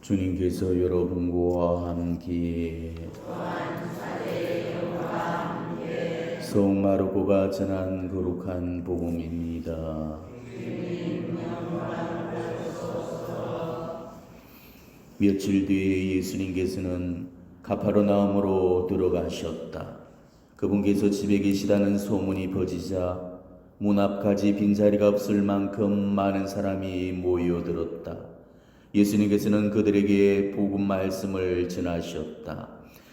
주님께서 여러분과 함께 성 마르코가 전한 거룩한 복음입니다. 며칠 뒤에 예수님께서는 가파르나움으로 들어가셨다. 그분께서 집에 계시다는 소문이 퍼지자 문 앞까지 빈자리가 없을 만큼 많은 사람이 모여들었다. 예수님께서는 그들에게 복음 말씀을 전하셨다.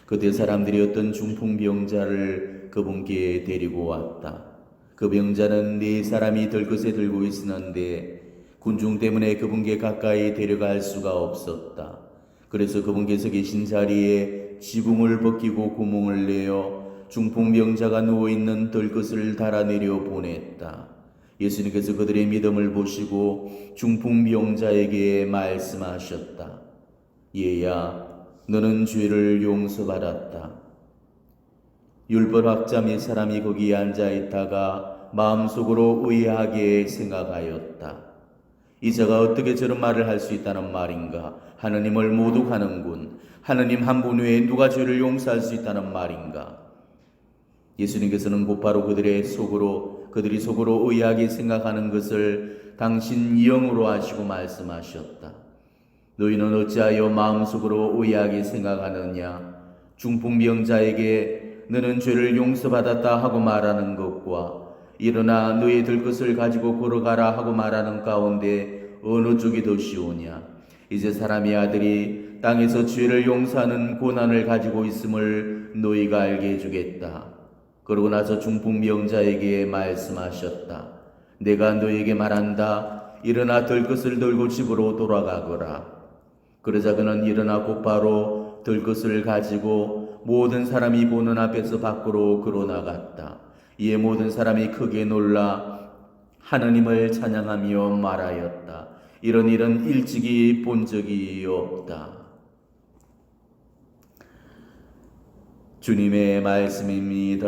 그때 사람들이 어떤 중풍병자를 그분께 데리고 왔다. 그 병자는 4사람이 들것에 들고 있었는데 군중 때문에 그분께 가까이 데려갈 수가 없었다. 그래서 그분께서 계신 자리에 지붕을 벗기고 구멍을 내어 중풍병자가 누워있는 들것을 달아내려 보냈다. 예수님께서 그들의 믿음을 보시고 중풍병자에게 말씀하셨다. 얘야, 너는 죄를 용서받았다. 율법학자 몇 사람이 거기에 앉아있다가 마음속으로 의아하게 생각하였다. 이 자가 어떻게 저런 말을 할 수 있다는 말인가? 하느님을 모독하는군. 하느님 한 분 외에 누가 죄를 용서할 수 있다는 말인가? 예수님께서는 곧바로 그들이 속으로 의아하게 생각하는 것을 당신 영으로 아시고 말씀하셨다. 너희는 어찌하여 마음속으로 의아하게 생각하느냐? 중풍병자에게 너는 죄를 용서받았다 하고 말하는 것과 일어나 너의 들 것을 가지고 걸어가라 하고 말하는 가운데 어느 쪽이 더 쉬우냐? 이제 사람의 아들이 땅에서 죄를 용서하는 고난을 가지고 있음을 너희가 알게 해주겠다. 그러고 나서 중풍병자에게 말씀하셨다. 내가 너에게 말한다. 일어나 들 것을 들고 집으로 돌아가거라. 그러자 그는 일어나 곧바로 들 것을 가지고 모든 사람이 보는 앞에서 밖으로 걸어나갔다. 이에 모든 사람이 크게 놀라 하느님을 찬양하며 말하였다. 이런 일은 일찍이 본 적이 없다. 주님의 말씀입니다.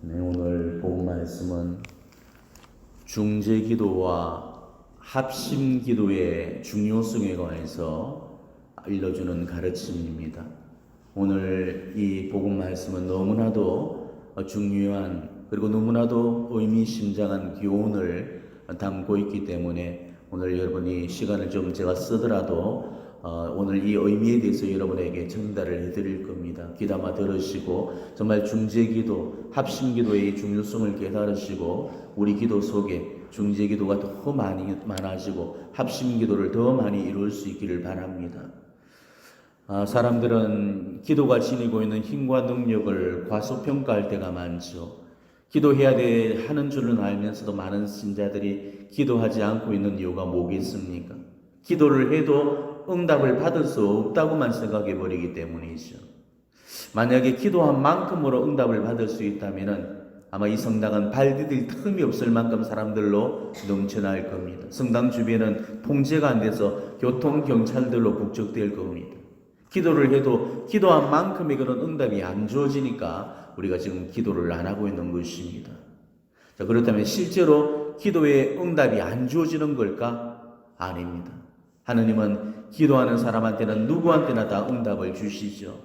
네, 오늘 본 말씀은 중재기도와 합심기도의 중요성에 관해서 알려주는 가르침입니다. 오늘 이 복음 말씀은 너무나도 중요한 그리고 너무나도 의미심장한 교훈을 담고 있기 때문에 오늘 여러분이 시간을 좀 제가 쓰더라도 오늘 이 의미에 대해서 여러분에게 전달을 해드릴 겁니다. 귀담아 들으시고 정말 중재기도, 합심기도의 중요성을 깨달으시고 우리 기도 속에 중재기도가 더 많아지고 합심기도를 더 많이 이룰 수 있기를 바랍니다. 사람들은 기도가 지니고 있는 힘과 능력을 과소평가할 때가 많죠. 기도해야 하는 줄은 알면서도 많은 신자들이 기도하지 않고 있는 이유가 뭐겠습니까? 기도를 해도 응답을 받을 수 없다고만 생각해 버리기 때문이죠. 만약에 기도한 만큼으로 응답을 받을 수 있다면 아마 이 성당은 발 디딜 틈이 없을 만큼 사람들로 넘쳐날 겁니다. 성당 주변은 통제가 안 돼서 교통경찰들로 북적될 겁니다. 기도를 해도 기도한 만큼의 그런 응답이 안 주어지니까 우리가 지금 기도를 안 하고 있는 것입니다. 자, 그렇다면 실제로 기도의 응답이 안 주어지는 걸까? 아닙니다. 하느님은 기도하는 사람한테는 누구한테나 다 응답을 주시죠.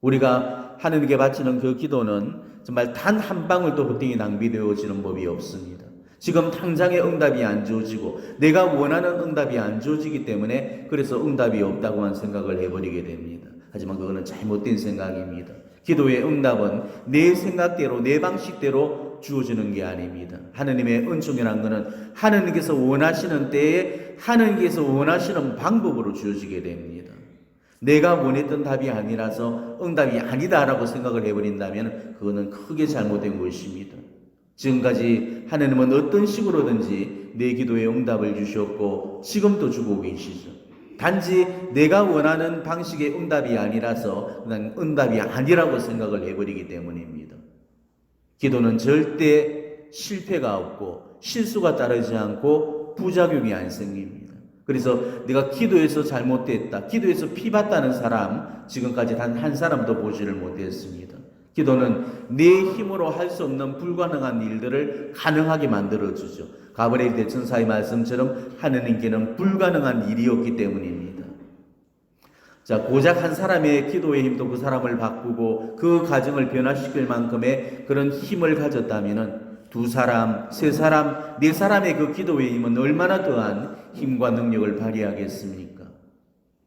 우리가 하느님께 바치는 그 기도는 정말 단 한 방울도 보통이 낭비되어지는 법이 없습니다. 지금 당장의 응답이 안 주어지고 내가 원하는 응답이 안 주어지기 때문에 그래서 응답이 없다고만 생각을 해버리게 됩니다. 하지만 그거는 잘못된 생각입니다. 기도의 응답은 내 생각대로 내 방식대로 주어지는 게 아닙니다. 하느님의 은총이라는 것은 하느님께서 원하시는 때에 하느님께서 원하시는 방법으로 주어지게 됩니다. 내가 원했던 답이 아니라서 응답이 아니다라고 생각을 해버린다면 그거는 크게 잘못된 것입니다. 지금까지 하느님은 어떤 식으로든지 내 기도에 응답을 주셨고 지금도 주고 계시죠. 단지 내가 원하는 방식의 응답이 아니라서 그냥 응답이 아니라고 생각을 해버리기 때문입니다. 기도는 절대 실패가 없고 실수가 따르지 않고 부작용이 안 생깁니다. 그래서 내가 기도에서 잘못됐다, 기도에서 피봤다는 사람 지금까지 단 한 사람도 보지를 못했습니다. 기도는 내 힘으로 할 수 없는 불가능한 일들을 가능하게 만들어주죠. 가브리엘 대천사의 말씀처럼 하느님께는 불가능한 일이 없기 때문입니다. 자, 고작 한 사람의 기도의 힘도 그 사람을 바꾸고 그 가정을 변화시킬 만큼의 그런 힘을 가졌다면 두 사람, 세 사람, 네 사람의 그 기도의 힘은 얼마나 더한 힘과 능력을 발휘하겠습니까?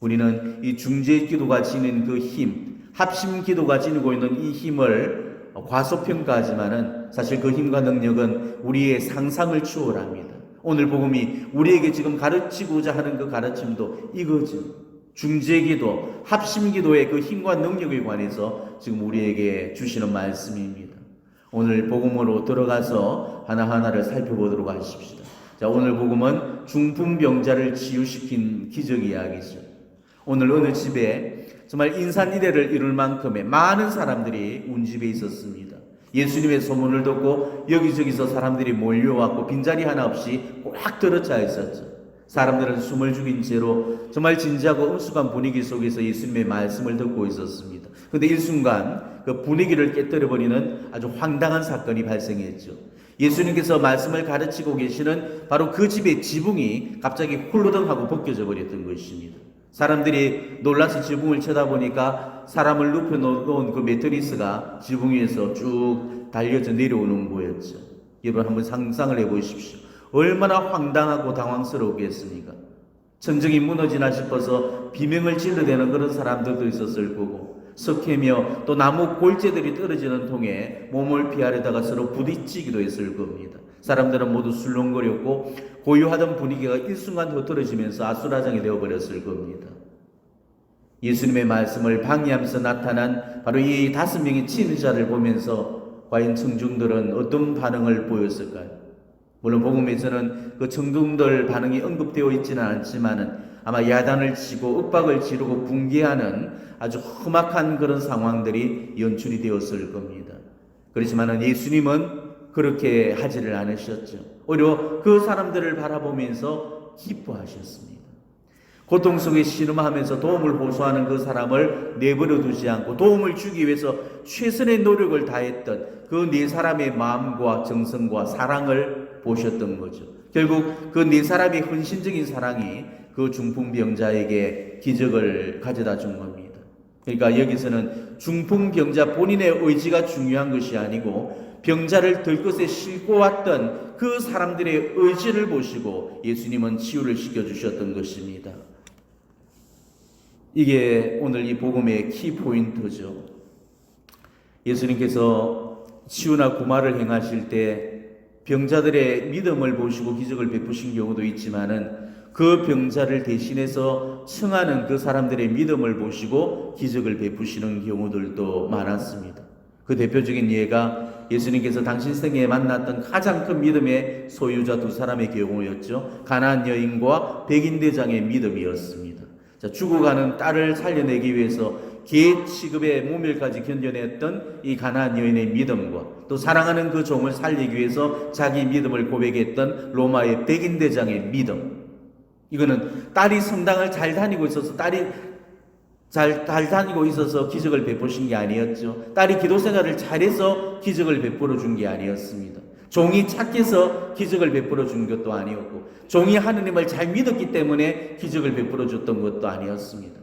우리는 이 중재 기도가 지닌 그 힘, 합심 기도가 지니고 있는 이 힘을 과소평가하지만은 사실 그 힘과 능력은 우리의 상상을 추월합니다. 오늘 복음이 우리에게 지금 가르치고자 하는 그 가르침도 이거죠. 중재기도, 합심기도의 그 힘과 능력에 관해서 지금 우리에게 주시는 말씀입니다. 오늘 복음으로 들어가서 하나하나를 살펴보도록 하십시다. 자, 오늘 복음은 중풍병자를 치유시킨 기적 이야기죠. 오늘 어느 집에 정말 인산이례를 이룰 만큼의 많은 사람들이 온 집에 있었습니다. 예수님의 소문을 듣고 여기저기서 사람들이 몰려왔고 빈자리 하나 없이 꽉 들어차 있었죠. 사람들은 숨을 죽인 채로 정말 진지하고 엄숙한 분위기 속에서 예수님의 말씀을 듣고 있었습니다. 그런데 일순간 그 분위기를 깨뜨려버리는 아주 황당한 사건이 발생했죠. 예수님께서 말씀을 가르치고 계시는 바로 그 집의 지붕이 갑자기 홀로덩하고 벗겨져 버렸던 것입니다. 사람들이 놀라서 지붕을 쳐다보니까 사람을 눕혀놓은 그 매트리스가 지붕 위에서 쭉 달려져 내려오는 거였죠. 여러분 한번 상상을 해보십시오. 얼마나 황당하고 당황스러웠겠습니까? 천정이 무너지나 싶어서 비명을 질러대는 그런 사람들도 있었을 거고, 석회며 또 나무 골재들이 떨어지는 통에 몸을 피하려다가 서로 부딪히기도 했을 겁니다. 사람들은 모두 술렁거렸고 고요하던 분위기가 일순간 흐트러지면서 아수라장이 되어버렸을 겁니다. 예수님의 말씀을 방해하면서 나타난 바로 이 5명의 친자를 보면서 과연 청중들은 어떤 반응을 보였을까요? 물론 복음에서는 그 청중들 반응이 언급되어 있지는 않지만은 아마 야단을 치고 윽박을 지르고 붕괴하는 아주 험악한 그런 상황들이 연출이 되었을 겁니다. 그렇지만은 예수님은 그렇게 하지를 않으셨죠. 오히려 그 사람들을 바라보면서 기뻐하셨습니다. 고통 속에 신음하면서 도움을 호소하는 그 사람을 내버려 두지 않고 도움을 주기 위해서 최선의 노력을 다했던 그 네 사람의 마음과 정성과 사랑을 보셨던 거죠. 결국 그 네 사람의 헌신적인 사랑이 그 중풍병자에게 기적을 가져다 준 겁니다. 그러니까 여기서는 중풍병자 본인의 의지가 중요한 것이 아니고 병자를 들것에 싣고 왔던 그 사람들의 의지를 보시고 예수님은 치유를 시켜주셨던 것입니다. 이게 오늘 이 복음의 키포인트죠. 예수님께서 치유나 구마를 행하실 때 병자들의 믿음을 보시고 기적을 베푸신 경우도 있지만은 그 병자를 대신해서 청하는 그 사람들의 믿음을 보시고 기적을 베푸시는 경우들도 많았습니다. 그 대표적인 예가 예수님께서 당신 생애에 만났던 가장 큰 믿음의 소유자 두 사람의 경우였죠. 가나안 여인과 백인 대장의 믿음이었습니다. 자, 죽어가는 딸을 살려내기 위해서 개 취급의 모멸까지 견뎌냈던 이 가나안 여인의 믿음과 또 사랑하는 그 종을 살리기 위해서 자기 믿음을 고백했던 로마의 백인 대장의 믿음. 이거는 딸이 성당을 잘 다니고 있어서 잘 다니고 있어서 기적을 베푸신 게 아니었죠. 딸이 기도 생활을 잘해서 기적을 베풀어 준 게 아니었습니다. 종이 착해서 기적을 베풀어 준 것도 아니었고 종이 하느님을 잘 믿었기 때문에 기적을 베풀어 줬던 것도 아니었습니다.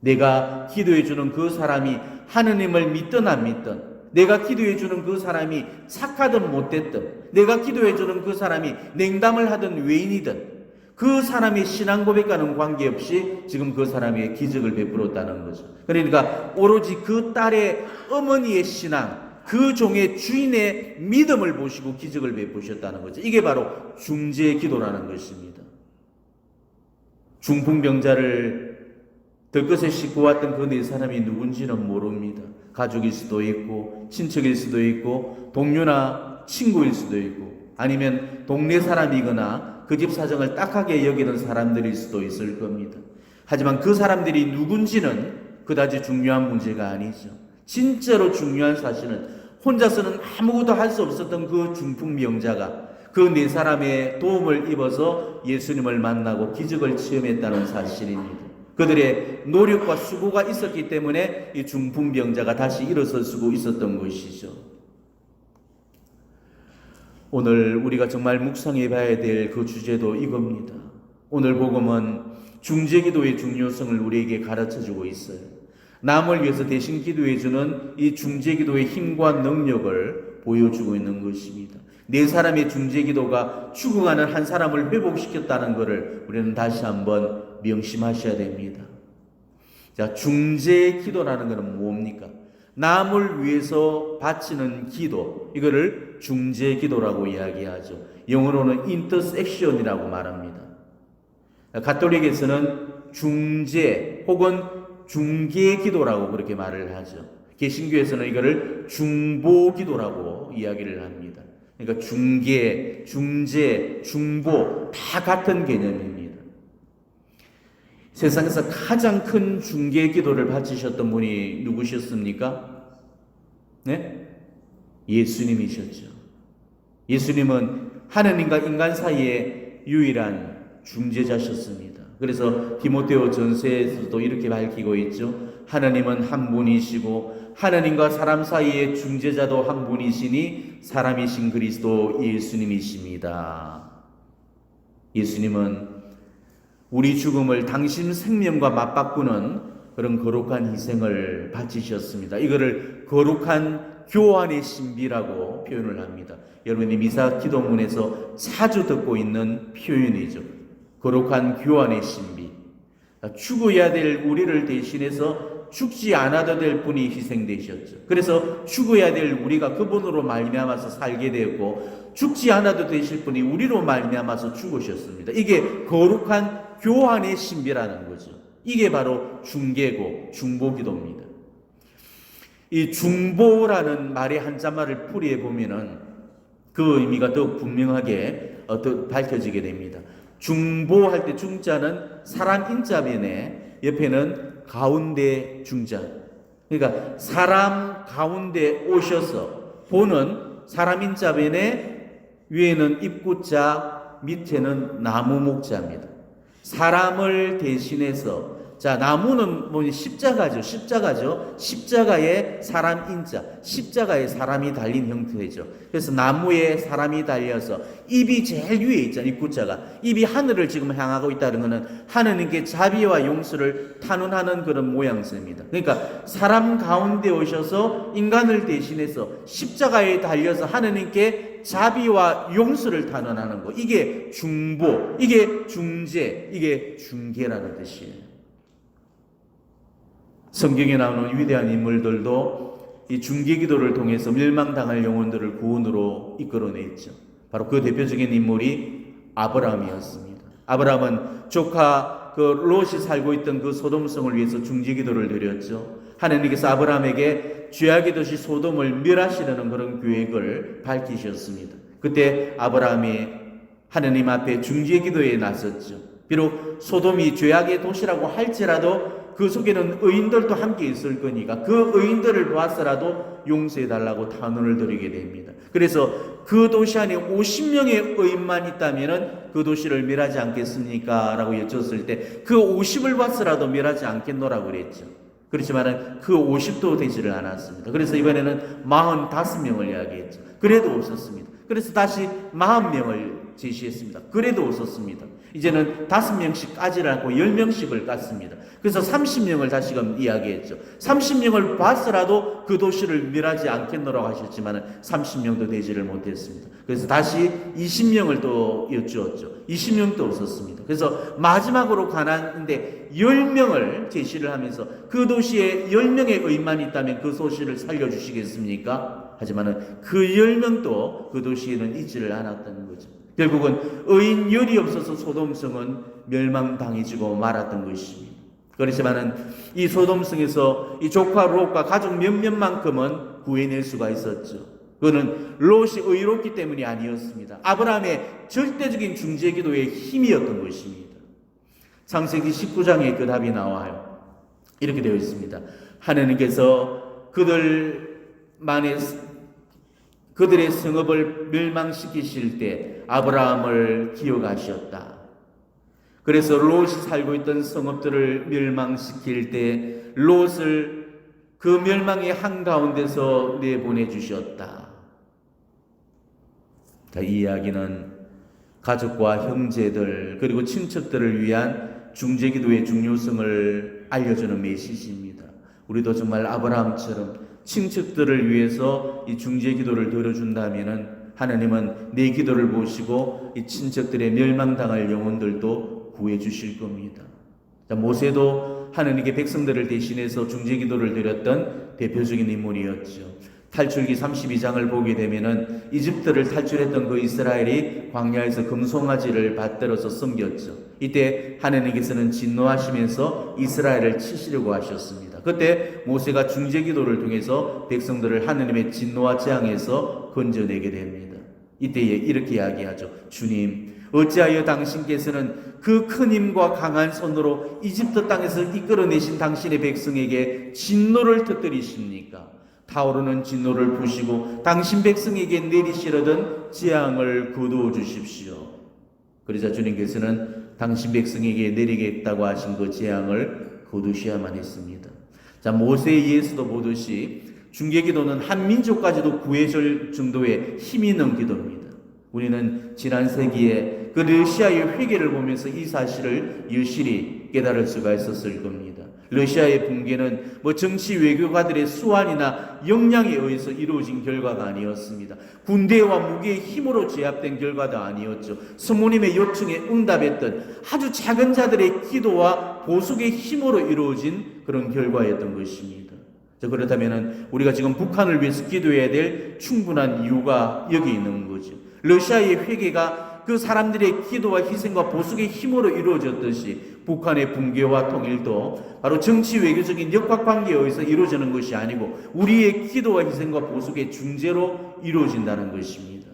내가 기도해 주는 그 사람이 하느님을 믿든 안 믿든, 내가 기도해 주는 그 사람이 착하든 못됐든, 내가 기도해 주는 그 사람이 냉담을 하든 외인이든 그 사람의 신앙 고백과는 관계없이 지금 그 사람에게 기적을 베풀었다는 거죠. 그러니까 오로지 그 딸의 어머니의 신앙, 그 종의 주인의 믿음을 보시고 기적을 베푸셨다는 거죠. 이게 바로 중재의 기도라는 것입니다. 중풍병자를 들것에 싣고 왔던 그 네 사람이 누군지는 모릅니다. 가족일 수도 있고 친척일 수도 있고 동료나 친구일 수도 있고 아니면 동네 사람이거나 그 집 사정을 딱하게 여기는 사람들일 수도 있을 겁니다. 하지만 그 사람들이 누군지는 그다지 중요한 문제가 아니죠. 진짜로 중요한 사실은 혼자서는 아무것도 할 수 없었던 그 중풍병자가 그 네 사람의 도움을 입어서 예수님을 만나고 기적을 체험했다는 사실입니다. 그들의 노력과 수고가 있었기 때문에 이 중풍병자가 다시 일어설 수 있었던 것이죠. 오늘 우리가 정말 묵상해 봐야 될 그 주제도 이겁니다. 오늘 복음은 중재기도의 중요성을 우리에게 가르쳐주고 있어요. 남을 위해서 대신 기도해주는 이 중재기도의 힘과 능력을 보여주고 있는 것입니다. 네 사람의 중재기도가 죽어가는 한 사람을 회복시켰다는 것을 우리는 다시 한번 명심하셔야 됩니다. 자, 중재기도라는 것은 뭡니까? 남을 위해서 바치는 기도, 이거를 중재기도라고 이야기하죠. 영어로는 intercession이라고 말합니다. 가톨릭에서는 중재 혹은 중개기도라고 그렇게 말을 하죠. 개신교에서는 이거를 중보기도라고 이야기를 합니다. 그러니까 중개, 중재, 중보 다 같은 개념입니다. 세상에서 가장 큰 중개기도를 바치셨던 분이 누구셨습니까? 네? 예수님이셨죠. 예수님은 하나님과 인간 사이에 유일한 중재자셨습니다. 그래서 디모데오 전서에서도 이렇게 밝히고 있죠. 하나님은 한 분이시고 하나님과 사람 사이의 중재자도 한 분이시니 사람이신 그리스도 예수님이십니다. 예수님은 우리 죽음을 당신 생명과 맞바꾸는 그런 거룩한 희생을 바치셨습니다. 이거를 거룩한 교환의 신비라고 표현을 합니다. 여러분이 미사 기도문에서 자주 듣고 있는 표현이죠. 거룩한 교환의 신비. 죽어야 될 우리를 대신해서 죽지 않아도 될 분이 희생되셨죠. 그래서 죽어야 될 우리가 그분으로 말미암아서 살게 되었고 죽지 않아도 되실 분이 우리로 말미암아서 죽으셨습니다. 이게 거룩한 교환의 신비라는 거죠. 이게 바로 중개고 중보기도입니다. 이 중보라는 말의 한자말을 풀이해 보면은 그 의미가 더욱 분명하게 밝혀지게 됩니다. 중보할 때 중자는 사람 인자변에 옆에는 가운데 중자. 그러니까 사람 가운데 오셔서 보는 사람 인자변에 위에는 입구자, 밑에는 나무 목자입니다. 사람을 대신해서 자, 나무는 뭐니 십자가죠. 십자가에 사람 인자, 십자가에 사람이 달린 형태죠. 그래서 나무에 사람이 달려서 입이 제일 위에 있잖아요. 입구자가. 입이 하늘을 지금 향하고 있다는 것은 하느님께 자비와 용서를 탄원하는 그런 모양새입니다. 그러니까 사람 가운데 오셔서 인간을 대신해서 십자가에 달려서 하느님께 자비와 용서를 탄원하는 것. 이게 중보, 이게 중재, 이게 중개라는 뜻이에요. 성경에 나오는 위대한 인물들도 이 중개기도를 통해서 멸망당할 영혼들을 구원으로 이끌어냈죠. 바로 그 대표적인 인물이 아브라함이었습니다. 아브라함은 조카 롯이 살고 있던 그 소돔성을 위해서 중재기도를 드렸죠. 하나님께서 아브라함에게 죄악의 도시 소돔을 멸하시려는 그런 계획을 밝히셨습니다. 그때 아브라함이 하나님 앞에 중재기도에 나섰죠. 비록 소돔이 죄악의 도시라고 할지라도 그 속에는 의인들도 함께 있을 거니까 그 의인들을 도왔더라도 용서해달라고 탄원을 드리게 됩니다. 그래서 그 도시 안에 50명의 의인만 있다면 그 도시를 멸하지 않겠습니까? 라고 여쭈었을 때 그 50을 봤더라도 멸하지 않겠노라고 그랬죠. 그렇지만 그 50도 되지를 않았습니다. 그래서 이번에는 45명을 이야기했죠. 그래도 없었습니다. 그래서 다시 40명을 제시했습니다. 그래도 없었습니다. 이제는 5명씩 까지를 않고 10명씩을 깠습니다. 그래서 30명을 다시금 이야기했죠. 30명을 봤으라도 그 도시를 멸하지 않겠노라고 하셨지만 30명도 되지를 못했습니다. 그래서 다시 20명을 또 여쭈었죠. 20명도 없었습니다. 그래서 마지막으로 가난한데 10명을 제시를 하면서 그 도시에 10명의 의인만 있다면 그 도시를 살려주시겠습니까? 하지만 그 10명도 그 도시에는 있지를 않았다는 거죠. 결국은 의인 열이 없어서 소돔성은 멸망당해지고 말았던 것입니다. 그렇지만은 이 소돔성에서 이 조카 롯과 가족 몇몇만큼은 구해낼 수가 있었죠. 그거는 롯이 의롭기 때문이 아니었습니다. 아브라함의 절대적인 중재기도의 힘이었던 것입니다. 창세기 19장에 그 답이 나와요. 이렇게 되어 있습니다. 하나님께서 그들의 성읍을 멸망시키실 때 아브라함을 기억하셨다. 그래서 롯이 살고 있던 성읍들을 멸망시킬 때 롯을 그 멸망의 한가운데서 내보내 주셨다. 자, 이 이야기는 가족과 형제들 그리고 친척들을 위한 중재기도의 중요성을 알려주는 메시지입니다. 우리도 정말 아브라함처럼 친척들을 위해서 이 중재기도를 드려준다면은 하나님은 내 기도를 보시고 이 친척들의 멸망당할 영혼들도 구해주실 겁니다. 자, 모세도 하나님께 백성들을 대신해서 중재기도를 드렸던 대표적인 인물이었죠. 탈출기 32장을 보게 되면은 이집트를 탈출했던 그 이스라엘이 광야에서 금송아지를 받들어서 섬겼죠. 이때 하나님께서는 진노하시면서 이스라엘을 치시려고 하셨습니다. 그때 모세가 중재기도를 통해서 백성들을 하나님의 진노와 재앙에서 건져내게 됩니다. 이때에 이렇게 이야기하죠. 주님, 어찌하여 당신께서는 그 큰 힘과 강한 손으로 이집트 땅에서 이끌어내신 당신의 백성에게 진노를 터뜨리십니까? 타오르는 진노를 부시고 당신 백성에게 내리시려던 재앙을 거두어 주십시오. 그러자 주님께서는 당신 백성에게 내리겠다고 하신 그 재앙을 거두셔야만 했습니다. 자, 모세에 의해서도 보듯이 중재기도는 한 민족까지도 구해줄 정도의 힘이 있는 기도입니다. 우리는 지난 세기에 그 러시아의 회개를 보면서 이 사실을 여실히 깨달을 수가 있었을 겁니다. 러시아의 붕괴는 정치 외교가들의 수완이나 역량에 의해서 이루어진 결과가 아니었습니다. 군대와 무기의 힘으로 제압된 결과도 아니었죠. 성모님의 요청에 응답했던 아주 작은 자들의 기도와 보석의 힘으로 이루어진 그런 결과였던 것입니다. 그렇다면 우리가 지금 북한을 위해서 기도해야 될 충분한 이유가 여기 있는 거죠. 러시아의 회개가 그 사람들의 기도와 희생과 보석의 힘으로 이루어졌듯이 북한의 붕괴와 통일도 바로 정치 외교적인 역학관계에 의해서 이루어지는 것이 아니고 우리의 기도와 희생과 보석의 중재로 이루어진다는 것입니다.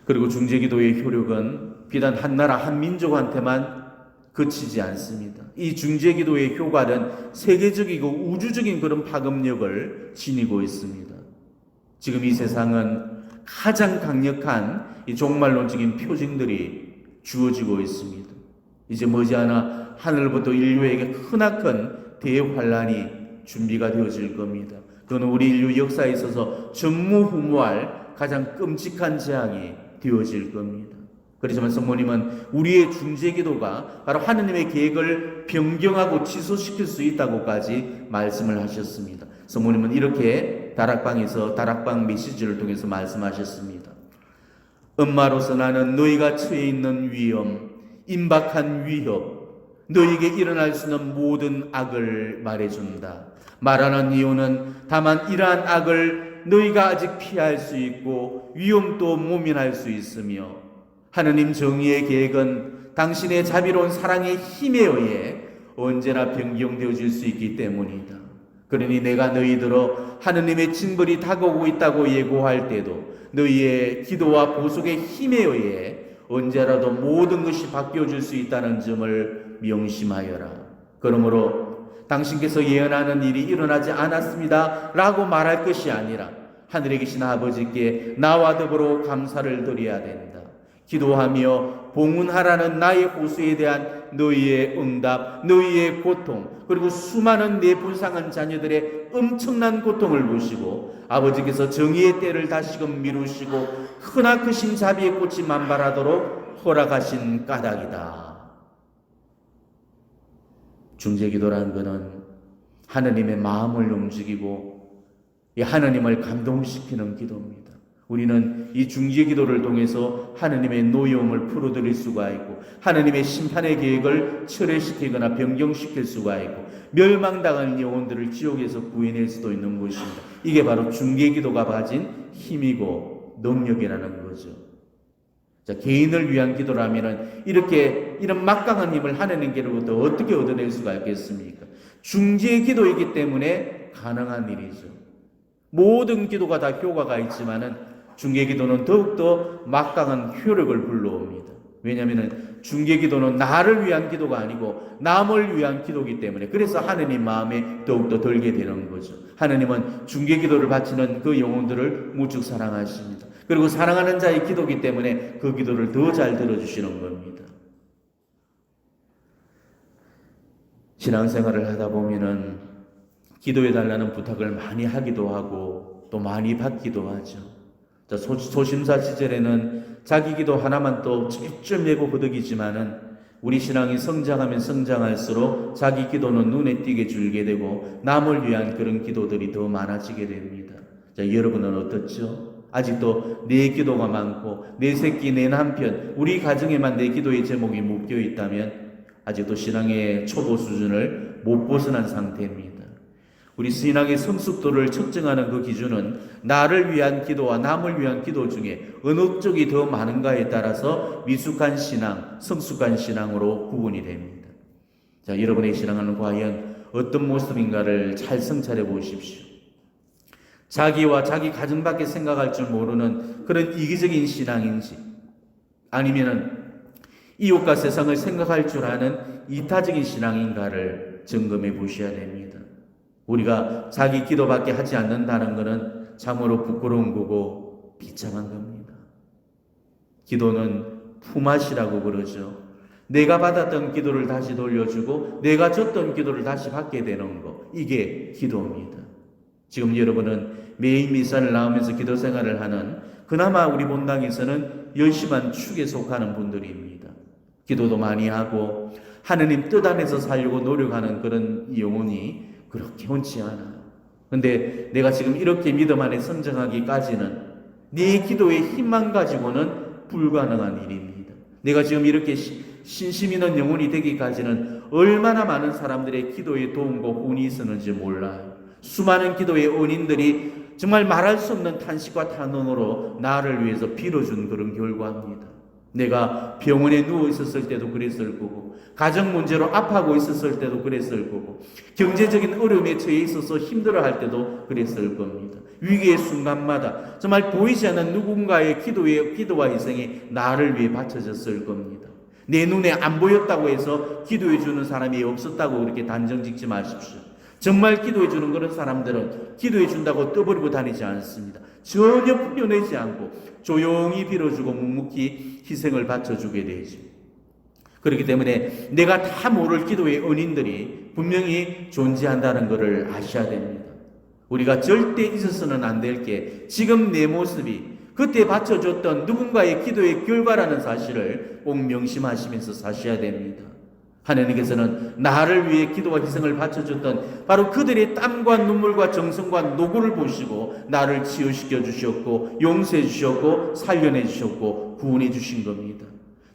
그리고 중재기도의 효력은 비단 한 나라 한 민족한테만 그치지 않습니다. 이 중재기도의 효과는 세계적이고 우주적인 그런 파급력을 지니고 있습니다. 지금 이 세상은 가장 강력한 이 종말론적인 표징들이 주어지고 있습니다. 이제 머지않아 하늘부터 인류에게 크나큰 대환란이 준비가 되어질 겁니다. 그건 우리 인류 역사에 있어서 전무후무할 가장 끔찍한 재앙이 되어질 겁니다. 그렇지만 성모님은 우리의 중재기도가 바로 하느님의 계획을 변경하고 취소시킬 수 있다고까지 말씀을 하셨습니다. 성모님은 이렇게 다락방에서 다락방 메시지를 통해서 말씀하셨습니다. 엄마로서 나는 너희가 처해 있는 위험, 임박한 위협, 너희에게 일어날 수 있는 모든 악을 말해준다. 말하는 이유는 다만 이러한 악을 너희가 아직 피할 수 있고 위험도 모면할 수 있으며 하느님 정의의 계획은 당신의 자비로운 사랑의 힘에 의해 언제나 변경되어질 수 있기 때문이다. 그러니 내가 너희들어 하느님의 징벌이 다가오고 있다고 예고할 때도 너희의 기도와 보석의 힘에 의해 언제라도 모든 것이 바뀌어질 수 있다는 점을 명심하여라. 그러므로 당신께서 예언하는 일이 일어나지 않았습니다 라고 말할 것이 아니라 하늘에 계신 아버지께 나와 더불어 감사를 드려야 된다. 기도하며 봉헌하라는 나의 호소에 대한 너희의 응답, 너희의 고통, 그리고 수많은 내 불쌍한 자녀들의 엄청난 고통을 보시고 아버지께서 정의의 때를 다시금 미루시고 크나크신 자비의 꽃이 만발하도록 허락하신 까닭이다. 중재기도라는 것은 하느님의 마음을 움직이고 하느님을 감동시키는 기도입니다. 우리는 이 중재기도를 통해서 하느님의 노여움을 풀어드릴 수가 있고 하느님의 심판의 계획을 철회시키거나 변경시킬 수가 있고 멸망당한 영혼들을 지옥에서 구해낼 수도 있는 것입니다. 이게 바로 중재기도가 가진 힘이고 능력이라는 거죠. 자, 개인을 위한 기도라면은 이런 막강한 힘을 하느님께로부터 어떻게 얻어낼 수가 있겠습니까? 중재기도이기 때문에 가능한 일이죠. 모든 기도가 다 효과가 있지만은 중재기도는 더욱더 막강한 효력을 불러옵니다. 왜냐하면 중개기도는 나를 위한 기도가 아니고 남을 위한 기도이기 때문에, 그래서 하느님 마음에 더욱더 들게 되는 거죠. 하느님은 중개기도를 바치는 그 영혼들을 무척 사랑하십니다. 그리고 사랑하는 자의 기도이기 때문에 그 기도를 더 잘 들어주시는 겁니다. 신앙생활을 하다 보면은 기도해달라는 부탁을 많이 하기도 하고 또 많이 받기도 하죠. 소심사 시절에는 자기 기도 하나만 또 찔찔매고 거득이지만은 우리 신앙이 성장하면 성장할수록 자기 기도는 눈에 띄게 줄게 되고 남을 위한 그런 기도들이 더 많아지게 됩니다. 자, 여러분은 어떻죠? 아직도 내 기도가 많고 내 새끼, 내 남편, 우리 가정에만 내 기도의 제목이 묶여 있다면 아직도 신앙의 초보 수준을 못 벗어난 상태입니다. 우리 신앙의 성숙도를 측정하는 그 기준은 나를 위한 기도와 남을 위한 기도 중에 어느 쪽이 더 많은가에 따라서 미숙한 신앙, 성숙한 신앙으로 구분이 됩니다. 자, 여러분의 신앙은 과연 어떤 모습인가를 잘 성찰해 보십시오. 자기와 자기 가정밖에 생각할 줄 모르는 그런 이기적인 신앙인지, 아니면은 이웃과 세상을 생각할 줄 아는 이타적인 신앙인가를 점검해 보셔야 됩니다. 우리가 자기 기도밖에 하지 않는다는 것은 참으로 부끄러운 거고 비참한 겁니다. 기도는 품앗이라고 그러죠. 내가 받았던 기도를 다시 돌려주고 내가 줬던 기도를 다시 받게 되는 것, 이게 기도입니다. 지금 여러분은 매일 미사를 나오면서 기도 생활을 하는, 그나마 우리 본당에서는 열심한 축에 속하는 분들입니다. 기도도 많이 하고 하느님 뜻 안에서 살려고 노력하는 그런 영혼이 그렇게 흔치 않아요. 근데 내가 지금 이렇게 믿음 안에 성장하기까지는 네 기도의 힘만 가지고는 불가능한 일입니다. 내가 지금 이렇게 신심 있는 영혼이 되기까지는 얼마나 많은 사람들의 기도에 도움과 후원이 있었는지 몰라요. 수많은 기도의 은인들이 정말 말할 수 없는 탄식과 탄원으로 나를 위해서 빌어준 그런 결과입니다. 내가 병원에 누워 있었을 때도 그랬을 거고, 가정 문제로 아파하고 있었을 때도 그랬을 거고, 경제적인 어려움에 처해 있어서 힘들어할 때도 그랬을 겁니다. 위기의 순간마다 정말 보이지 않는 누군가의 기도와 희생이 나를 위해 바쳐졌을 겁니다. 내 눈에 안 보였다고 해서 기도해 주는 사람이 없었다고 그렇게 단정 짓지 마십시오. 정말 기도해 주는 그런 사람들은 기도해 준다고 떠버리고 다니지 않습니다. 전혀 풀려내지 않고 조용히 빌어주고 묵묵히 희생을 바쳐주게 되죠. 그렇기 때문에 내가 다 모를 기도의 은인들이 분명히 존재한다는 것을 아셔야 됩니다. 우리가 절대 잊어서는 안 될 게, 지금 내 모습이 그때 바쳐줬던 누군가의 기도의 결과라는 사실을 꼭 명심하시면서 사셔야 됩니다. 하나님께서는 나를 위해 기도와 희생을 바쳐줬던 바로 그들의 땀과 눈물과 정성과 노고를 보시고 나를 치유시켜 주셨고 용서해 주셨고 살려내 주셨고 구원해 주신 겁니다.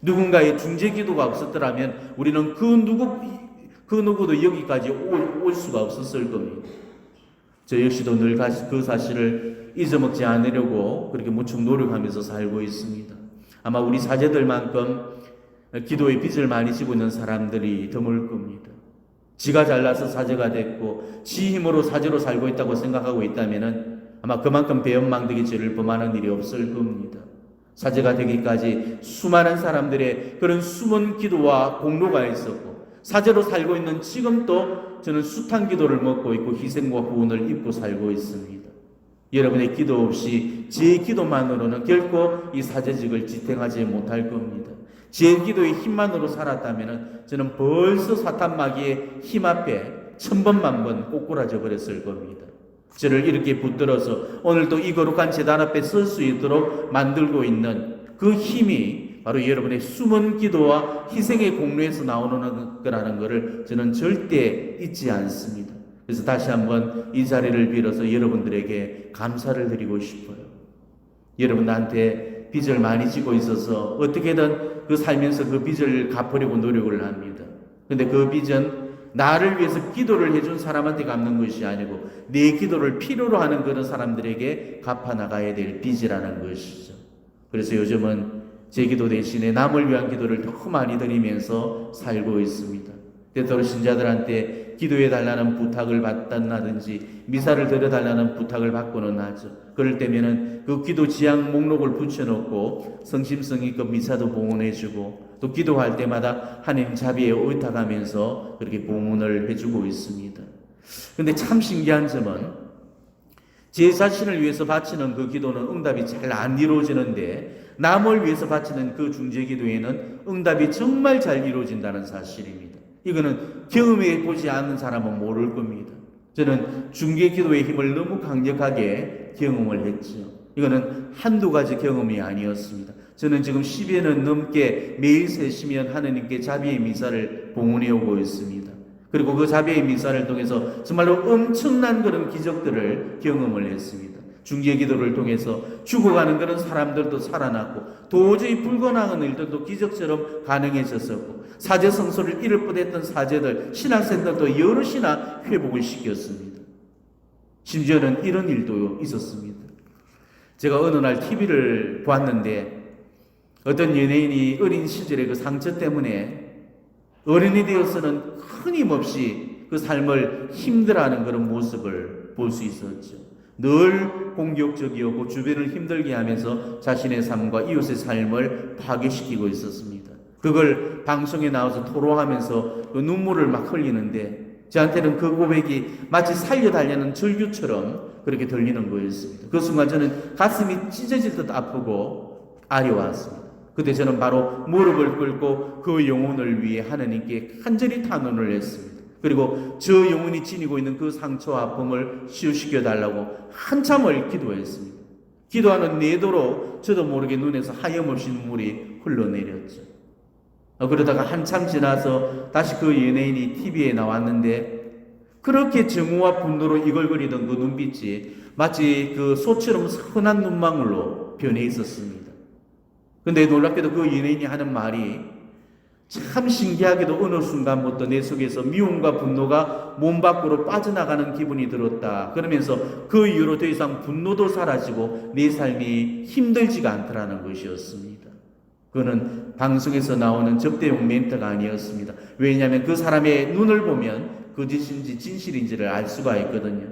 누군가의 중재 기도가 없었더라면 우리는 그 누구도 여기까지 올 수가 없었을 겁니다. 저 역시도 늘 그 사실을 잊어먹지 않으려고 그렇게 무척 노력하면서 살고 있습니다. 아마 우리 사제들만큼 기도의 빚을 많이 지고 있는 사람들이 드물 겁니다. 지가 잘나서 사제가 됐고 지 힘으로 사제로 살고 있다고 생각하고 있다면 아마 그만큼 배은망덕의 죄를 범하는 일이 없을 겁니다. 사제가 되기까지 수많은 사람들의 그런 숨은 기도와 공로가 있었고, 사제로 살고 있는 지금도 저는 숱한 기도를 먹고 있고 희생과 구원을 입고 살고 있습니다. 여러분의 기도 없이 제 기도만으로는 결코 이 사제직을 지탱하지 못할 겁니다. 제 기도의 힘만으로 살았다면 저는 벌써 사탄 마귀의 힘 앞에 천번만번 꼬꾸라져 버렸을 겁니다. 저를 이렇게 붙들어서 오늘도 이 거룩한 제단 앞에 설 수 있도록 만들고 있는 그 힘이 바로 여러분의 숨은 기도와 희생의 공로에서 나오는 거라는 것을 저는 절대 잊지 않습니다. 그래서 다시 한번 이 자리를 빌어서 여러분들에게 감사를 드리고 싶어요. 여러분 나한테 빚을 많이 지고 있어서 어떻게든 그 살면서 그 빚을 갚으려고 노력을 합니다. 근데 그 빚은 나를 위해서 기도를 해준 사람한테 갚는 것이 아니고 내 기도를 필요로 하는 그런 사람들에게 갚아나가야 될 빚이라는 것이죠. 그래서 요즘은 제 기도 대신에 남을 위한 기도를 더 많이 드리면서 살고 있습니다. 때때로 신자들한테 때 기도해 달라는 부탁을 받았다든지 미사를 드려달라는 부탁을 받고는 하죠. 그럴 때면은 그 기도 지향 목록을 붙여놓고 성심성의껏 미사도 봉헌해주고 또 기도할 때마다 하나님 자비에 의탁하면서 그렇게 봉헌을 해주고 있습니다. 근데 참 신기한 점은 제 자신을 위해서 바치는 그 기도는 응답이 잘 안 이루어지는데 남을 위해서 바치는 그 중재 기도에는 응답이 정말 잘 이루어진다는 사실입니다. 이거는 경험해 보지 않는 사람은 모를 겁니다. 저는 중재 기도의 힘을 너무 강력하게 경험을 했죠. 이거는 한두 가지 경험이 아니었습니다. 저는 지금 10여 년 넘게 매일 새시면 하느님께 자비의 미사를 봉헌해 오고 있습니다. 그리고 그 자비의 미사를 통해서 정말로 엄청난 그런 기적들을 경험을 했습니다. 중재 기도를 통해서 죽어가는 그런 사람들도 살아났고 도저히 불가능한 일들도 기적처럼 가능해졌었고 사제 성소를 잃을 뻔했던 사제들, 신학생들도 여럿이나 회복을 시켰습니다. 심지어는 이런 일도 있었습니다. 제가 어느 날 TV를 봤는데 어떤 연예인이 어린 시절의 그 상처 때문에 어른이 되어서는 끊임없이 그 삶을 힘들어하는 그런 모습을 볼 수 있었죠. 늘 공격적이었고 주변을 힘들게 하면서 자신의 삶과 이웃의 삶을 파괴시키고 있었습니다. 그걸 방송에 나와서 토로하면서 그 눈물을 막 흘리는데 저한테는 그 고백이 마치 살려달라는 절규처럼 그렇게 들리는 거였습니다. 그 순간 저는 가슴이 찢어질 듯 아프고 아려왔습니다. 그때 저는 바로 무릎을 꿇고 그 영혼을 위해 하나님께 간절히 탄원을 했습니다. 그리고 저 영혼이 지니고 있는 그 상처와 아픔을 치유시켜 달라고 한참을 기도했습니다. 기도하는 내도록 저도 모르게 눈에서 하염없이 눈물이 흘러내렸죠. 그러다가 한참 지나서 다시 그 연예인이 TV에 나왔는데 그렇게 증오와 분노로 이글거리던 그 눈빛이 마치 그 소처럼 선한 눈망울로 변해 있었습니다. 근데 놀랍게도 그 연예인이 하는 말이 참 신기하게도 어느 순간부터 내 속에서 미움과 분노가 몸 밖으로 빠져나가는 기분이 들었다. 그러면서 그 이후로 더 이상 분노도 사라지고 내 삶이 힘들지가 않더라는 것이었습니다. 그거는 방송에서 나오는 접대용 멘트가 아니었습니다. 왜냐하면 그 사람의 눈을 보면 거짓인지 진실인지를 알 수가 있거든요.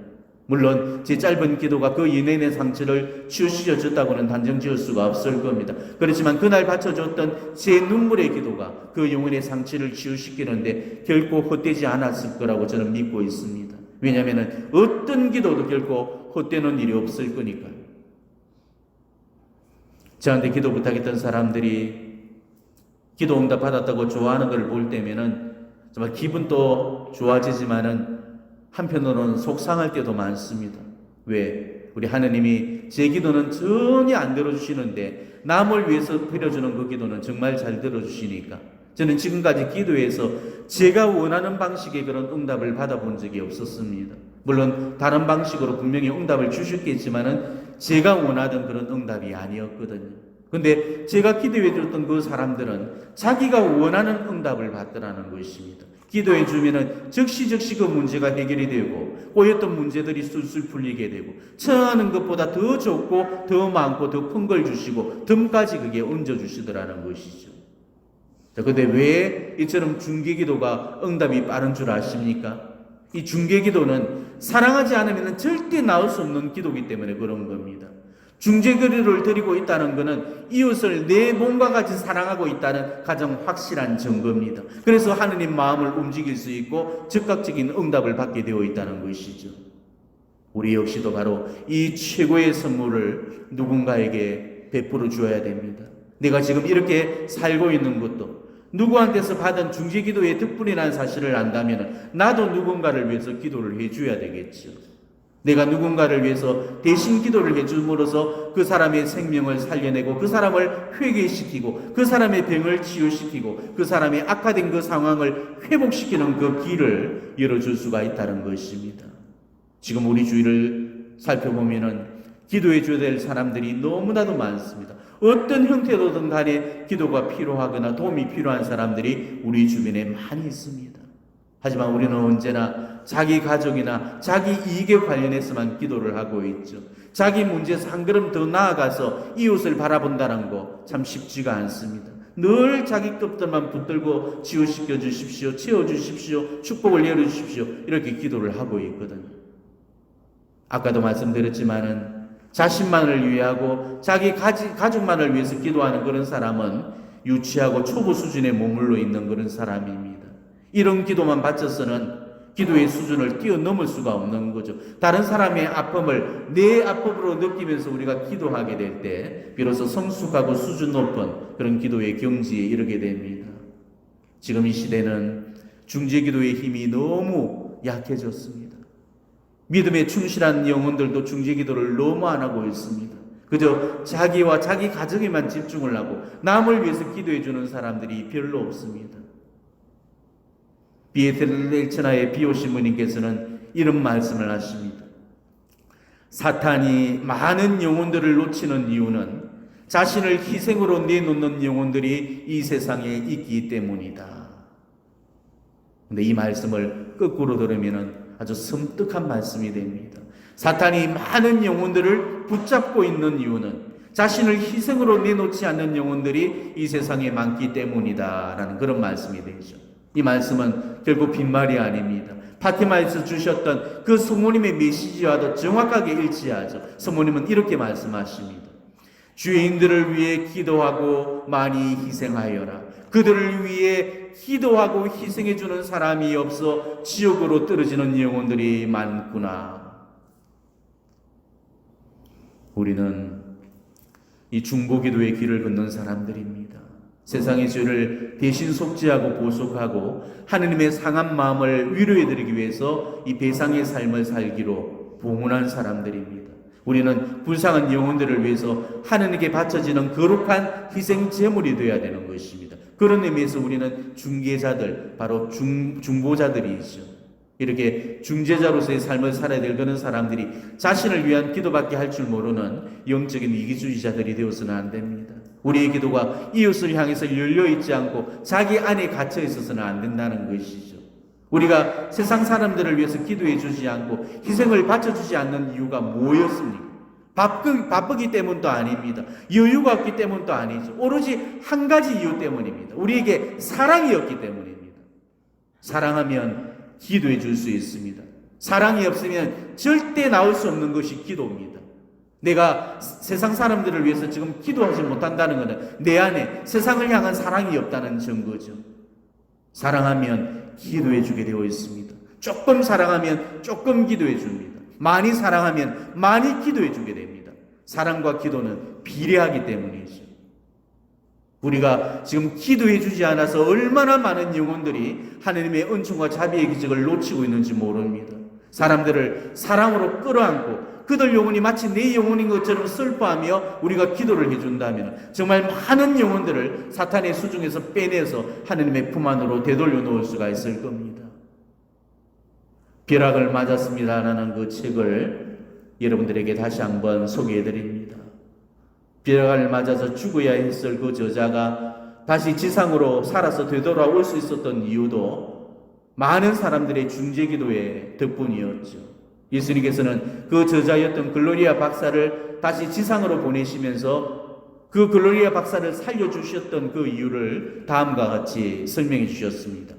물론 제 짧은 기도가 그 연예인의 상처를 치유시켜줬다고는 단정 지을 수가 없을 겁니다. 그렇지만 그날 바쳐줬던 제 눈물의 기도가 그 영혼의 상처를 치유시키는데 결코 헛되지 않았을 거라고 저는 믿고 있습니다. 왜냐하면 어떤 기도도 결코 헛되는 일이 없을 거니까요. 저한테 기도 부탁했던 사람들이 기도 응답 받았다고 좋아하는 걸 볼 때면은 정말 기분도 좋아지지만은 한편으로는 속상할 때도 많습니다. 왜? 우리 하느님이 제 기도는 전혀 안 들어주시는데 남을 위해서 드려주는 그 기도는 정말 잘 들어주시니까 저는 지금까지 기도해서 제가 원하는 방식의 그런 응답을 받아본 적이 없었습니다. 물론 다른 방식으로 분명히 응답을 주셨겠지만은 제가 원하던 그런 응답이 아니었거든요. 근데 제가 기도해 줬던 그 사람들은 자기가 원하는 응답을 받더라는 것입니다. 기도해 주면은 즉시 그 문제가 해결이 되고 꼬였던 문제들이 술술 풀리게 되고 처하는 것보다 더 좋고 더 많고 더 큰 걸 주시고 덤까지 그게 얹어 주시더라는 것이죠. 자, 근데 왜 이처럼 중개기도가 응답이 빠른 줄 아십니까? 이 중개기도는 사랑하지 않으면 절대 나올 수 없는 기도이기 때문에 그런 겁니다. 중재기도를 드리고 있다는 것은 이웃을 내 몸과 같이 사랑하고 있다는 가장 확실한 증거입니다. 그래서 하느님 마음을 움직일 수 있고 즉각적인 응답을 받게 되어 있다는 것이죠. 우리 역시도 바로 이 최고의 선물을 누군가에게 베풀어 주어야 됩니다. 내가 지금 이렇게 살고 있는 것도 누구한테서 받은 중재기도의 덕분이라는 사실을 안다면 나도 누군가를 위해서 기도를 해줘야 되겠죠. 내가 누군가를 위해서 대신 기도를 해줌으로써 그 사람의 생명을 살려내고 그 사람을 회개시키고 그 사람의 병을 치유시키고 그 사람의 악화된 그 상황을 회복시키는 그 길을 열어줄 수가 있다는 것입니다. 지금 우리 주위를 살펴보면은 기도해 줘야 될 사람들이 너무나도 많습니다. 어떤 형태로든 간에 기도가 필요하거나 도움이 필요한 사람들이 우리 주변에 많이 있습니다. 하지만 우리는 언제나 자기 가족이나 자기 이익에 관련해서만 기도를 하고 있죠. 자기 문제에서 한 걸음 더 나아가서 이웃을 바라본다는 거 참 쉽지가 않습니다. 늘 자기 것들만 붙들고 치유시켜 주십시오, 채워주십시오, 축복을 열어주십시오, 이렇게 기도를 하고 있거든요. 아까도 말씀드렸지만은 자신만을 위하고 자기 가족만을 위해서 기도하는 그런 사람은 유치하고 초보 수준에 머물러 있는 그런 사람입니다. 이런 기도만 바쳐서는 기도의 수준을 뛰어넘을 수가 없는 거죠. 다른 사람의 아픔을 내 아픔으로 느끼면서 우리가 기도하게 될 때 비로소 성숙하고 수준 높은 그런 기도의 경지에 이르게 됩니다. 지금 이 시대는 중재기도의 힘이 너무 약해졌습니다. 믿음에 충실한 영혼들도 중재기도를 너무 안 하고 있습니다. 그저 자기와 자기 가정에만 집중을 하고 남을 위해서 기도해 주는 사람들이 별로 없습니다. 비에텔레츠나의 비오신부님께서는 이런 말씀을 하십니다. 사탄이 많은 영혼들을 놓치는 이유는 자신을 희생으로 내놓는 영혼들이 이 세상에 있기 때문이다. 근데 이 말씀을 거꾸로 들으면 아주 섬뜩한 말씀이 됩니다. 사탄이 많은 영혼들을 붙잡고 있는 이유는 자신을 희생으로 내놓지 않는 영혼들이 이 세상에 많기 때문이다 라는 그런 말씀이 되죠. 이 말씀은 결국 빈말이 아닙니다. 파티마에서 주셨던 그 성모님의 메시지와도 정확하게 일치하죠. 성모님은 이렇게 말씀하십니다. 죄인들을 위해 기도하고 많이 희생하여라. 그들을 위해 기도하고 희생해 주는 사람이 없어 지옥으로 떨어지는 영혼들이 많구나. 우리는 이 중보기도의 길을 걷는 사람들입니다. 세상의 죄를 대신 속죄하고 보속하고 하느님의 상한 마음을 위로해드리기 위해서 이 배상의 삶을 살기로 봉헌한 사람들입니다. 우리는 불쌍한 영혼들을 위해서 하느님께 바쳐지는 거룩한 희생 제물이 되어야 되는 것입니다. 그런 의미에서 우리는 중개자들, 바로 중보자들이죠. 이렇게 중재자로서의 삶을 살아야 될 그런 사람들이 자신을 위한 기도밖에 할 줄 모르는 영적인 이기주의자들이 되어서는 안 됩니다. 우리의 기도가 이웃을 향해서 열려있지 않고 자기 안에 갇혀 있어서는 안 된다는 것이죠. 우리가 세상 사람들을 위해서 기도해 주지 않고 희생을 바쳐주지 않는 이유가 뭐였습니까? 바쁘기 때문도 아닙니다. 여유가 없기 때문도 아니죠. 오로지 한 가지 이유 때문입니다. 우리에게 사랑이 없기 때문입니다. 사랑하면 기도해 줄 수 있습니다. 사랑이 없으면 절대 나올 수 없는 것이 기도입니다. 내가 세상 사람들을 위해서 지금 기도하지 못한다는 것은 내 안에 세상을 향한 사랑이 없다는 증거죠. 사랑하면 기도해 주게 되어 있습니다. 조금 사랑하면 조금 기도해 줍니다. 많이 사랑하면 많이 기도해 주게 됩니다. 사랑과 기도는 비례하기 때문이죠. 우리가 지금 기도해 주지 않아서 얼마나 많은 영혼들이 하느님의 은총과 자비의 기적을 놓치고 있는지 모릅니다. 사람들을 사랑으로 끌어안고 그들 영혼이 마치 내 영혼인 것처럼 슬퍼하며 우리가 기도를 해준다면 정말 많은 영혼들을 사탄의 수중에서 빼내서 하느님의 품 안으로 되돌려 놓을 수가 있을 겁니다. 벼락을 맞았습니다라는 그 책을 여러분들에게 다시 한번 소개해 드립니다. 벼락을 맞아서 죽어야 했을 그 저자가 다시 지상으로 살아서 되돌아올 수 있었던 이유도 많은 사람들의 중재기도의 덕분이었죠. 예수님께서는 그 저자였던 글로리아 박사를 다시 지상으로 보내시면서 그 글로리아 박사를 살려주셨던 그 이유를 다음과 같이 설명해 주셨습니다.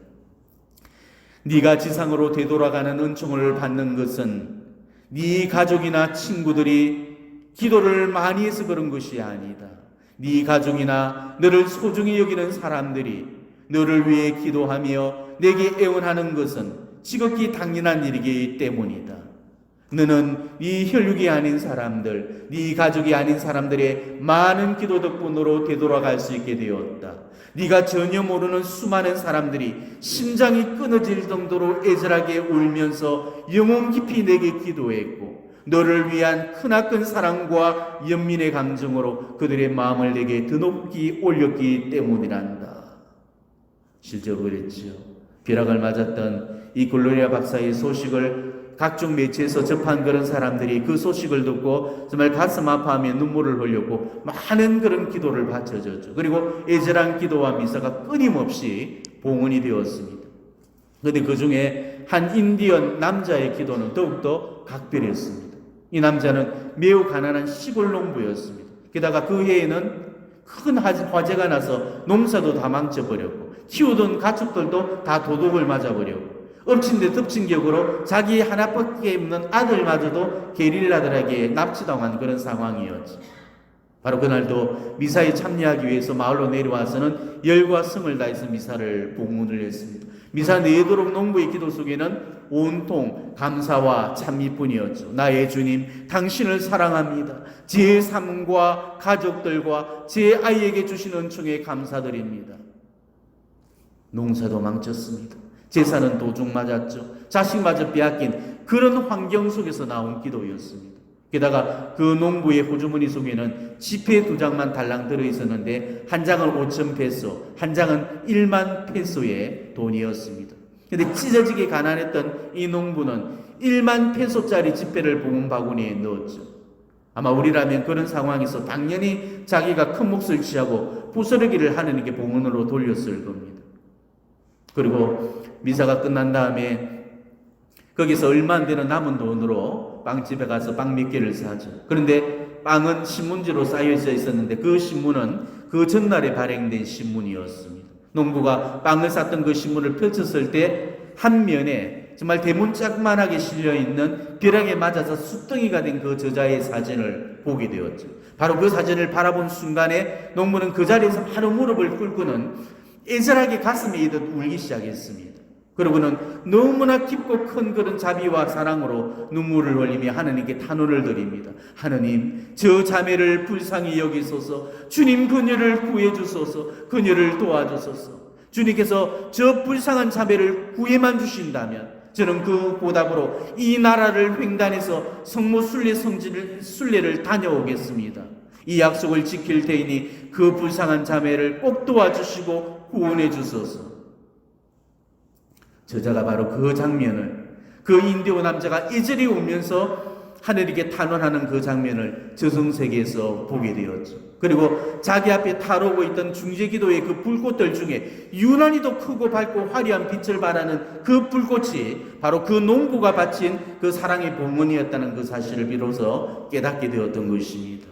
네가 지상으로 되돌아가는 은총을 받는 것은 네 가족이나 친구들이 기도를 많이 해서 그런 것이 아니다. 네 가족이나 너를 소중히 여기는 사람들이 너를 위해 기도하며 내게 애원하는 것은 지극히 당연한 일이기 때문이다. 너는 네 혈육이 아닌 사람들, 네 가족이 아닌 사람들의 많은 기도 덕분으로 되돌아갈 수 있게 되었다. 네가 전혀 모르는 수많은 사람들이 심장이 끊어질 정도로 애절하게 울면서 영혼 깊이 내게 기도했고 너를 위한 크나큰 사랑과 연민의 감정으로 그들의 마음을 내게 더 높이 올렸기 때문이란다. 실제로 그랬지요. 벼락을 맞았던 이 글로리아 박사의 소식을 각종 매체에서 접한 그런 사람들이 그 소식을 듣고 정말 가슴 아파하며 눈물을 흘렸고 많은 그런 기도를 바쳐줬죠. 그리고 애절한 기도와 미사가 끊임없이 봉헌이 되었습니다. 그런데 그 중에 한 인디언 남자의 기도는 더욱더 각별했습니다. 이 남자는 매우 가난한 시골 농부였습니다. 게다가 그 해에는 큰 화재가 나서 농사도 다 망쳐버렸고 키우던 가축들도 다 도둑을 맞아버렸고 엎친 데 덮친 격으로 자기 하나밖에 없는 아들마저도 게릴라들에게 납치당한 그런 상황이었죠. 바로 그날도 미사에 참여하기 위해서 마을로 내려와서는 열과 성을 다해서 미사를 봉헌을 했습니다. 미사 내도록 농부의 기도 속에는 온통 감사와 찬미뿐이었죠. 나의 주님, 당신을 사랑합니다. 제 삶과 가족들과 제 아이에게 주신 은총에 감사드립니다. 농사도 망쳤습니다. 재산은 도둑 맞았죠. 자식마저 빼앗긴 그런 환경 속에서 나온 기도였습니다. 게다가 그 농부의 호주머니 속에는 지폐 2장만 달랑 들어있었는데 한 장은 5천 페소, 한 장은 1만 페소의 돈이었습니다. 그런데 찢어지게 가난했던 이 농부는 1만 페소짜리 지폐를 봉헌 바구니에 넣었죠. 아마 우리라면 그런 상황에서 당연히 자기가 큰 몫을 취하고 부스러기를 하느님께 봉헌으로 돌렸을 겁니다. 그리고 미사가 끝난 다음에 거기서 얼마 안 되는 남은 돈으로 빵집에 가서 빵 몇 개를 사죠. 그런데 빵은 신문지로 쌓여져 있었는데 그 신문은 그 전날에 발행된 신문이었습니다. 농부가 빵을 샀던 그 신문을 펼쳤을 때 한 면에 정말 대문짝만하게 실려있는 벼락에 맞아서 숯덩이가 된 그 저자의 사진을 보게 되었죠. 바로 그 사진을 바라본 순간에 농부는 그 자리에서 바로 무릎을 꿇고는 애절하게 가슴에 이듯 울기 시작했습니다. 그러고는 너무나 깊고 큰 그런 자비와 사랑으로 눈물을 흘리며 하느님께 탄원을 드립니다. 하느님, 저 자매를 불쌍히 여기소서. 주님, 그녀를 구해주소서. 그녀를 도와주소서. 주님께서 저 불쌍한 자매를 구해만 주신다면 저는 그 보답으로 이 나라를 횡단해서 성모 순례를 다녀오겠습니다. 이 약속을 지킬 테이니 그 불쌍한 자매를 꼭 도와주시고 구원해 주소서. 저자가 바로 그 장면을, 그 인디오 남자가 이절이 오면서 하늘에게 탄원하는 그 장면을 저승세계에서 보게 되었죠. 그리고 자기 앞에 타오르고 있던 중재기도의 그 불꽃들 중에 유난히도 크고 밝고 화려한 빛을 발하는 그 불꽃이 바로 그 농부가 바친 그 사랑의 봉헌이었다는 그 사실을 비로소 깨닫게 되었던 것입니다.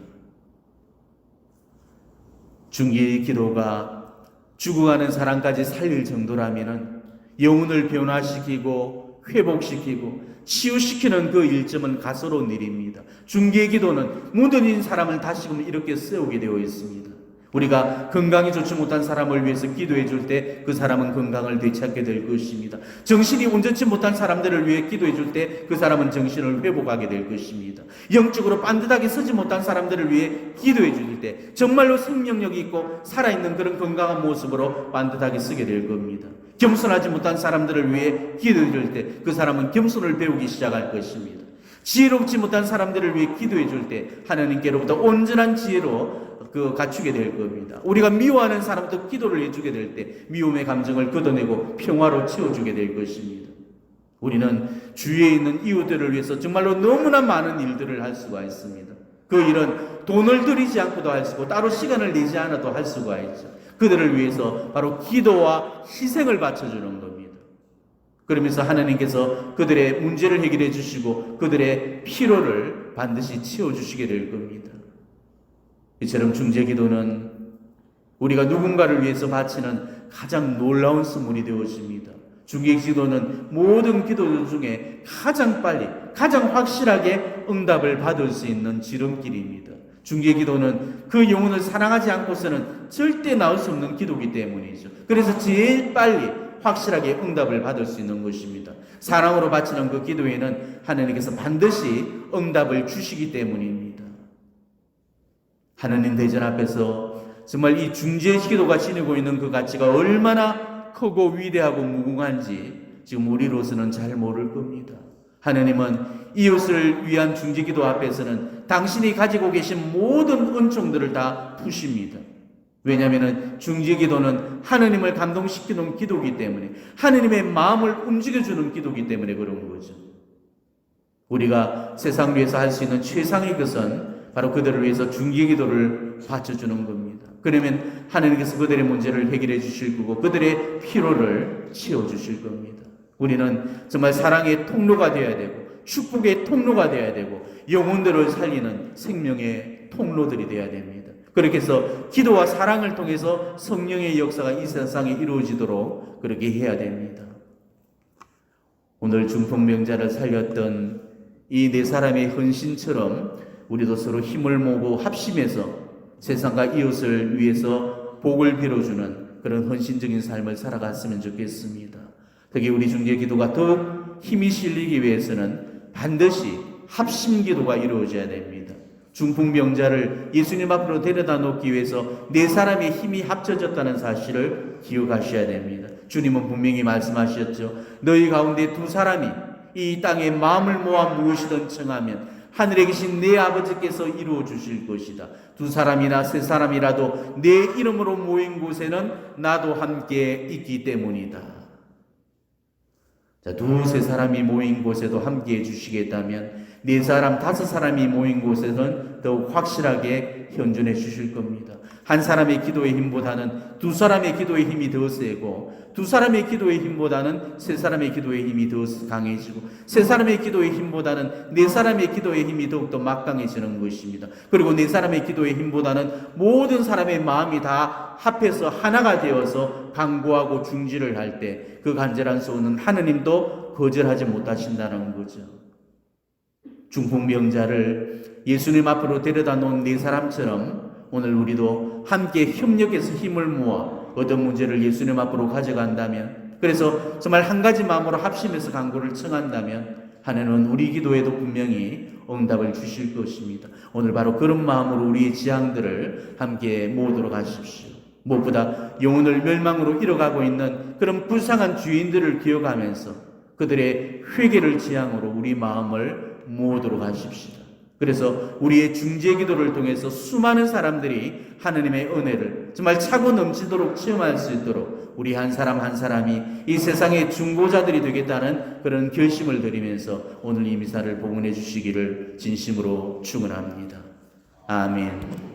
중재의 기도가 죽어가는 사람까지 살릴 정도라면은 영혼을 변화시키고 회복시키고 치유시키는 그 일점은 가소로운 일입니다. 중개의 기도는 무너진 사람을 다시금 이렇게 세우게 되어 있습니다. 우리가 건강이 좋지 못한 사람을 위해서 기도해 줄 때 그 사람은 건강을 되찾게 될 것입니다. 정신이 온전치 못한 사람들을 위해 기도해 줄 때 그 사람은 정신을 회복하게 될 것입니다. 영적으로 반듯하게 서지 못한 사람들을 위해 기도해 줄 때 정말로 생명력이 있고 살아있는 그런 건강한 모습으로 반듯하게 서게 될 겁니다. 겸손하지 못한 사람들을 위해 기도해 줄 때 그 사람은 겸손을 배우기 시작할 것입니다. 지혜롭지 못한 사람들을 위해 기도해 줄 때 하나님께로부터 온전한 지혜로 갖추게 될 겁니다. 우리가 미워하는 사람도 기도를 해주게 될 때 미움의 감정을 걷어내고 평화로 채워주게 될 것입니다. 우리는 주위에 있는 이웃들을 위해서 정말로 너무나 많은 일들을 할 수가 있습니다. 그 일은 돈을 들이지 않고도 할 수 있고 따로 시간을 내지 않아도 할 수가 있죠. 그들을 위해서 바로 기도와 희생을 바쳐주는 겁니다. 그러면서 하나님께서 그들의 문제를 해결해 주시고 그들의 필요를 반드시 채워주시게 될 겁니다. 이처럼 중재기도는 우리가 누군가를 위해서 바치는 가장 놀라운 선물이 되어집니다. 중재기도는 모든 기도들 중에 가장 빨리, 가장 확실하게 응답을 받을 수 있는 지름길입니다. 중재기도는 그 영혼을 사랑하지 않고서는 절대 나올 수 없는 기도이기 때문이죠. 그래서 제일 빨리 확실하게 응답을 받을 수 있는 것입니다. 사랑으로 바치는 그 기도에는 하나님께서 반드시 응답을 주시기 때문입니다. 하나님 대전 앞에서 정말 이 중재의 기도가 지니고 있는 그 가치가 얼마나 크고 위대하고 무궁한지 지금 우리로서는 잘 모를 겁니다. 하나님은 이웃을 위한 중재기도 앞에서는 당신이 가지고 계신 모든 은총들을 다 푸십니다. 왜냐하면 중재기도는 하나님을 감동시키는 기도이기 때문에 하나님의 마음을 움직여주는 기도이기 때문에 그런 거죠. 우리가 세상 위에서 할 수 있는 최상의 것은 바로 그들을 위해서 중재기도를 바쳐주는 겁니다. 그러면 하나님께서 그들의 문제를 해결해 주실 거고 그들의 필요를 채워주실 겁니다. 우리는 정말 사랑의 통로가 되어야 되고 축복의 통로가 되어야 되고 영혼들을 살리는 생명의 통로들이 되어야 됩니다. 그렇게 해서 기도와 사랑을 통해서 성령의 역사가 이 세상에 이루어지도록 그렇게 해야 됩니다. 오늘 중풍병자를 살렸던 이 네 사람의 헌신처럼 우리도 서로 힘을 모으고 합심해서 세상과 이웃을 위해서 복을 빌어주는 그런 헌신적인 삶을 살아갔으면 좋겠습니다. 특히 우리 중재기도가 더욱 힘이 실리기 위해서는 반드시 합심기도가 이루어져야 됩니다. 중풍병자를 예수님 앞으로 데려다 놓기 위해서 네 사람의 힘이 합쳐졌다는 사실을 기억하셔야 됩니다. 주님은 분명히 말씀하셨죠. 너희 가운데 두 사람이 이 땅에 마음을 모아 무엇이든 청하면 하늘에 계신 내 아버지께서 이루어 주실 것이다. 두 사람이나 세 사람이라도 내 이름으로 모인 곳에는 나도 함께 있기 때문이다. 자, 두세 사람이 모인 곳에도 함께 해주시겠다면 네 사람, 다섯 사람이 모인 곳에서는 더욱 확실하게 현존해 주실 겁니다. 한 사람의 기도의 힘보다는 두 사람의 기도의 힘이 더 세고, 두 사람의 기도의 힘보다는 세 사람의 기도의 힘이 더 강해지고, 세 사람의 기도의 힘보다는 네 사람의 기도의 힘이 더욱더 막강해지는 것입니다. 그리고 네 사람의 기도의 힘보다는 모든 사람의 마음이 다 합해서 하나가 되어서 간구하고 중지를 할 때 그 간절한 소원은 하느님도 거절하지 못하신다는 거죠. 중풍병자를 예수님 앞으로 데려다 놓은 네 사람처럼 오늘 우리도 함께 협력해서 힘을 모아 어떤 문제를 예수님 앞으로 가져간다면, 그래서 정말 한 가지 마음으로 합심해서 간구를 청한다면 하나님은 우리 기도에도 분명히 응답을 주실 것입니다. 오늘 바로 그런 마음으로 우리의 지향들을 함께 모으도록 하십시오. 무엇보다 영혼을 멸망으로 잃어가고 있는 그런 불쌍한 주인들을 기억하면서 그들의 회개를 지향으로 우리 마음을 모으도록 하십시오. 그래서 우리의 중재 기도를 통해서 수많은 사람들이 하느님의 은혜를 정말 차고 넘치도록 체험할 수 있도록 우리 한 사람 한 사람이 이 세상의 중보자들이 되겠다는 그런 결심을 드리면서 오늘 이 미사를 봉헌해 주시기를 진심으로 축원합니다. 아멘.